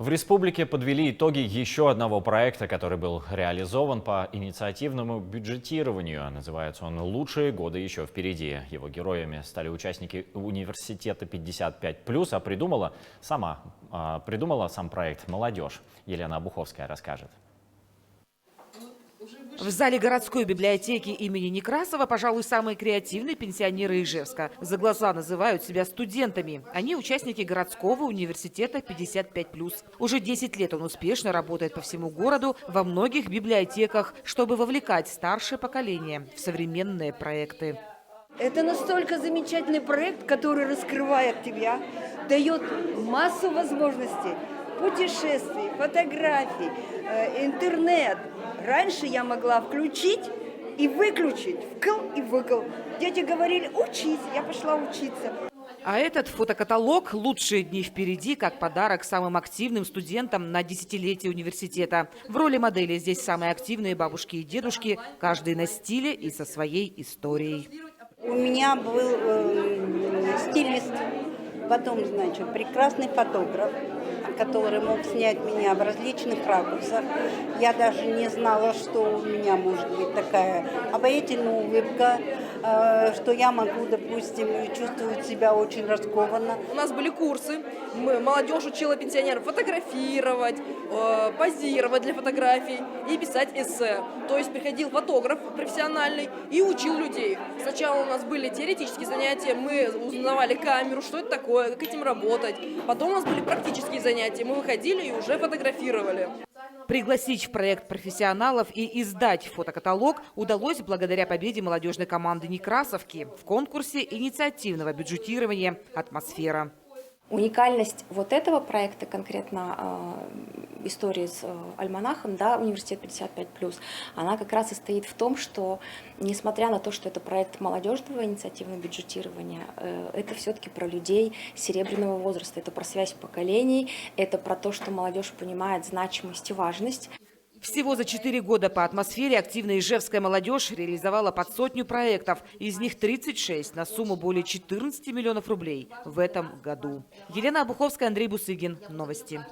В республике подвели итоги еще одного проекта, который был реализован по инициативному бюджетированию. Называется он «Лучшие годы еще впереди». Его героями стали участники университета 55+, а придумала сам проект молодежь. Елена Обуховская расскажет. В зале городской библиотеки имени Некрасова, пожалуй, самые креативные пенсионеры Ижевска. За глаза называют себя студентами. Они участники городского университета 55+. Уже 10 лет он успешно работает по всему городу во многих библиотеках, чтобы вовлекать старшее поколение в современные проекты. Это настолько замечательный проект, который раскрывает тебя, дает массу возможностей, путешествий, фотографий, интернет. Раньше я могла включить и выключить, вкл и выкл. Дети говорили: учись, я пошла учиться. А этот фотокаталог «Лучшие дни впереди» как подарок самым активным студентам на десятилетие университета. В роли модели здесь самые активные бабушки и дедушки, каждый на стиле и со своей историей. У меня был стилист, потом, значит, прекрасный фотограф, который мог снять меня в различных ракурсах. Я даже не знала, что у меня может быть такая обаятельная улыбка, что я могу, допустим, чувствовать себя очень раскованно. У нас были курсы, молодежь учила пенсионеров фотографировать, позировать для фотографий и писать эссе. То есть приходил фотограф профессиональный и учил людей. Сначала у нас были теоретические занятия, мы узнавали камеру, что это такое, как этим работать. Потом у нас были практические занятия, мы выходили и уже фотографировали. Пригласить в проект профессионалов и издать фотокаталог удалось благодаря победе молодежной команды Некрасовки в конкурсе инициативного бюджетирования «Атмосфера». Уникальность вот этого проекта, конкретно истории с альманахом, да, университет 55+, она как раз и состоит в том, что, несмотря на то, что это проект молодежного инициативного бюджетирования, это все-таки про людей серебряного возраста, это про связь поколений, это про то, что молодежь понимает значимость и важность. Всего за 4 года по атмосфере активная ижевская молодежь реализовала под 100 проектов. Из них 36 на сумму более 14 миллионов рублей в этом году. Елена Обуховская, Андрей Бусыгин. Новости.